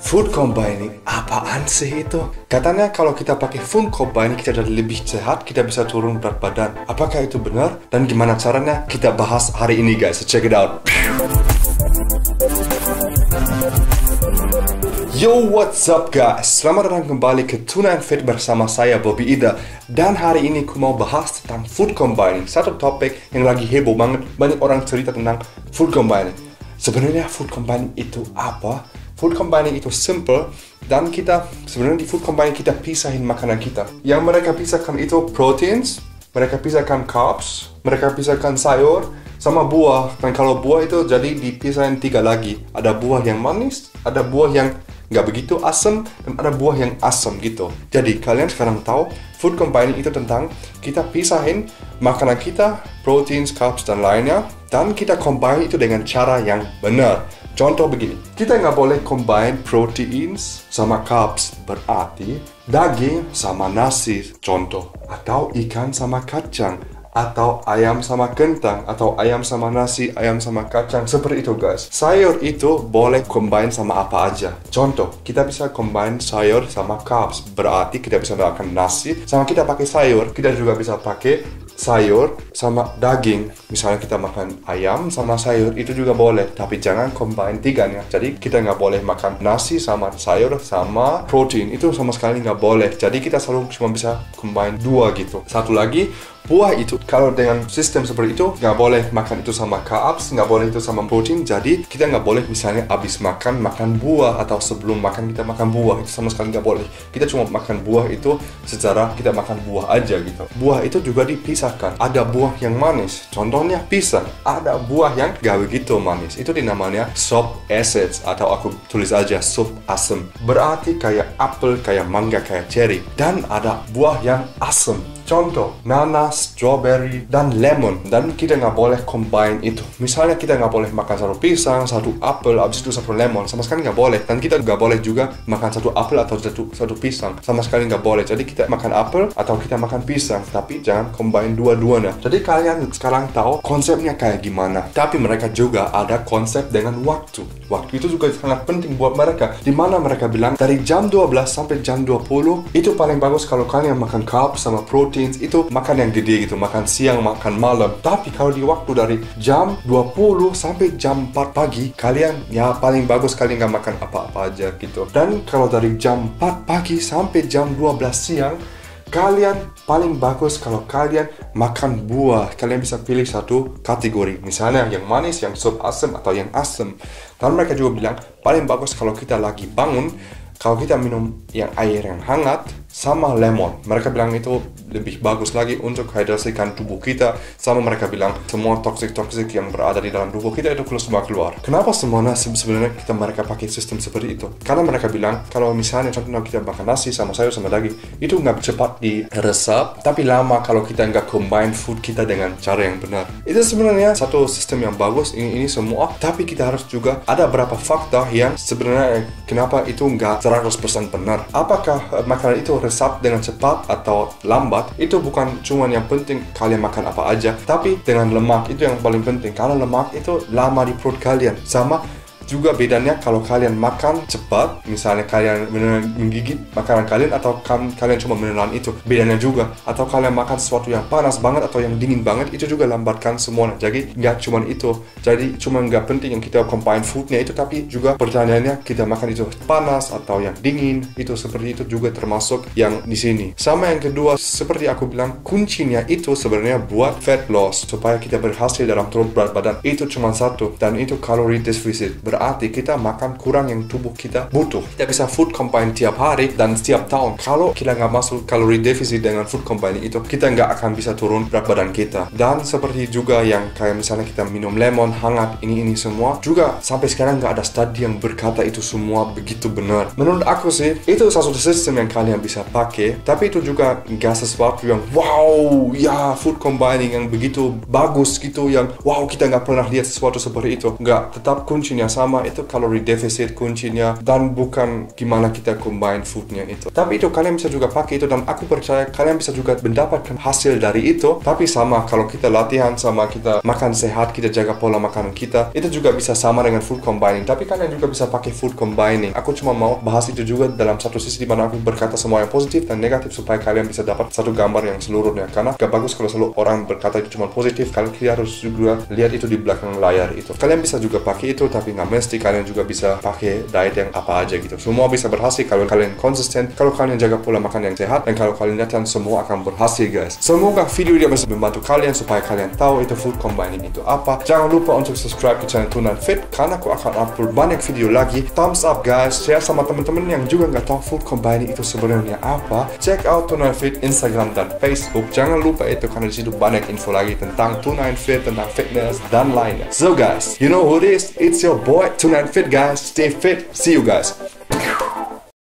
Food combining, apaan sih itu? Katanya kalau kita pakai food combining kita jadi lebih sehat, kita bisa turun berat badan. Apakah itu benar? Dan gimana caranya? Kita bahas hari ini guys, so check it out. Yo, what's up guys? Selamat datang kembali ke Tuna and Fit bersama saya Bobby Ida. Dan hari ini aku mau bahas tentang food combining. Satu topik yang lagi heboh banget, banyak orang cerita tentang food combining. Sebenarnya food combining itu apa? Food combining itu simple, dan kita sebenarnya di food combining kita pisahin makanan kita. Yang mereka pisahkan itu proteins, mereka pisahkan carbs, mereka pisahkan sayur sama buah. Dan kalau buah itu jadi dipisahin 3 lagi. Ada buah yang manis, ada buah yang nggak begitu asam, dan ada buah yang asam gitu. Jadi kalian sekarang tahu food combining itu tentang kita pisahin makanan kita, proteins, carbs dan lainnya, dan kita combine itu dengan cara yang benar. Contoh begini, kita nggak boleh combine proteins sama carbs, berarti daging sama nasi, contoh. Atau ikan sama kacang, atau ayam sama kentang, atau ayam sama nasi, ayam sama kacang, seperti itu guys. Sayur itu boleh combine sama apa aja. Contoh, kita bisa combine sayur sama carbs, berarti kita bisa makan nasi sama kita pakai sayur. Kita juga bisa pakai sayur sama daging. Misalnya kita makan ayam sama sayur, itu juga boleh. Tapi jangan combine tiganya. Jadi kita nggak boleh makan nasi sama sayur sama protein. Itu sama sekali nggak boleh. Jadi kita selalu cuma bisa combine 2 gitu. Satu lagi, buah itu kalau dengan sistem seperti itu nggak boleh makan itu sama carbs, nggak boleh itu sama protein. Jadi kita nggak boleh misalnya habis makan buah, atau sebelum makan kita makan buah. Itu sama sekali nggak boleh. Kita cuma makan buah itu secara kita makan buah aja gitu. Buah itu juga dipisahkan. Ada buah yang manis, contohnya pisang. Ada buah yang gak begitu manis, itu dinamanya soft acids, atau aku tulis aja soft asam. Berarti kayak apel, kayak mangga, kayak cherry. Dan ada buah yang asam, contoh nanas, strawberry, dan lemon. Dan kita nggak boleh combine itu. Misalnya kita nggak boleh makan satu pisang, satu apel, habis itu satu lemon, sama sekali nggak boleh. Dan kita nggak boleh juga makan satu apel atau satu pisang, sama sekali nggak boleh. Jadi kita makan apel atau kita makan pisang, tapi jangan combine dua-duanya. Jadi kalian sekarang tahu konsepnya kayak gimana. Tapi mereka juga ada konsep dengan waktu. Waktu itu juga sangat penting buat mereka, dimana mereka bilang dari jam 12 sampai jam 20 itu paling bagus kalau kalian makan carbs sama protein. Itu makan yang gede gitu, makan siang, makan malam. Tapi kalau di waktu dari jam 20 sampai jam 4 pagi, kalian ya paling bagus kalian nggak makan apa-apa aja gitu. Dan kalau dari jam 4 pagi sampai jam 12 siang, kalian paling bagus kalau kalian makan buah. Kalian bisa pilih satu kategori, misalnya yang manis, yang soft asam, atau yang asam. Dan mereka juga bilang paling bagus kalau kita lagi bangun, kalau kita minum yang air yang hangat sama lemon. Mereka bilang itu lebih bagus lagi untuk hidrasikan tubuh kita. Sama mereka bilang semua toksik-toksik yang berada di dalam tubuh kita itu semua keluar. Kenapa semuanya sebenarnya mereka pakai sistem seperti itu? Karena mereka bilang kalau misalnya contohnya kita makan nasi sama sayur sama daging, itu nggak cepat diresap, tapi lama kalau kita nggak combine food kita dengan cara yang benar. Itu sebenarnya satu sistem yang bagus, ini semua. Tapi kita harus juga ada beberapa fakta yang sebenarnya kenapa itu nggak 100% benar. Apakah makanan itu resap dengan cepat atau lambat? Itu bukan cuma yang penting kalian makan apa aja, tapi dengan lemak itu yang paling penting, karena lemak itu lama di perut kalian. Sama juga bedanya kalau kalian makan cepat, misalnya kalian beneran menggigit makanan kalian, atau kalian cuma menelan itu, bedanya juga. Atau kalian makan sesuatu yang panas banget atau yang dingin banget, itu juga lambatkan semuanya. Jadi nggak cuma itu, jadi cuma nggak penting yang kita combine foodnya itu, tapi juga pertanyaannya kita makan itu panas atau yang dingin, itu seperti itu juga termasuk yang di sini. Sama yang kedua, seperti aku bilang, kuncinya itu sebenarnya buat fat loss, supaya kita berhasil dalam turun berat badan, itu cuma satu, dan itu kalori deficit. Berarti kita makan kurang yang tubuh kita butuh. Kita bisa food combine tiap hari dan setiap tahun. Kalau kita nggak masuk kalori defisit dengan food combining itu, kita nggak akan bisa turun berat badan kita. Dan seperti juga yang kayak misalnya kita minum lemon hangat, ini semua juga sampai sekarang nggak ada studi yang berkata itu semua begitu benar. Menurut aku sih itu satu sistem yang kalian bisa pakai, tapi itu juga nggak sesuatu yang wow ya food combining yang begitu bagus gitu, yang wow kita nggak pernah lihat sesuatu seperti itu. Nggak, tetap kuncinya sama. pertama itu calorie deficit kuncinya, dan bukan gimana kita combine foodnya itu. Tapi itu kalian bisa juga pakai itu, dan aku percaya kalian bisa juga mendapatkan hasil dari itu. Tapi sama, kalau kita latihan sama kita makan sehat, kita jaga pola makanan kita, itu juga bisa sama dengan food combining. Tapi kalian juga bisa pakai food combining. Aku cuma mau bahas itu juga dalam satu sisi di mana aku berkata semua yang positif dan negatif supaya kalian bisa dapat satu gambar yang seluruhnya. Karena gak bagus kalau selalu orang berkata itu cuma positif, kalian harus juga lihat itu di belakang layar itu. Kalian bisa juga pakai itu, tapi nggak mesti. Kalian juga bisa pakai diet yang apa aja gitu. Semua bisa berhasil kalau kalian konsisten, kalau kalian jaga pola makan yang sehat, dan kalau kalian latihan, semua akan berhasil guys. Semoga video ini bisa membantu kalian supaya kalian tahu itu food combining itu apa. Jangan lupa untuk subscribe ke channel Tuna and Fit, karena aku akan upload banyak video lagi. Thumbs up guys, share sama teman-teman yang juga nggak tahu food combining itu sebenarnya apa. Check out Tuna and Fit Instagram dan Facebook. Jangan lupa itu, karena di situ banyak info lagi tentang Tuna and Fit, tentang fitness dan lainnya. So guys, you know who it is? It's your boy Tuna and Fit guys. Stay fit. See you guys.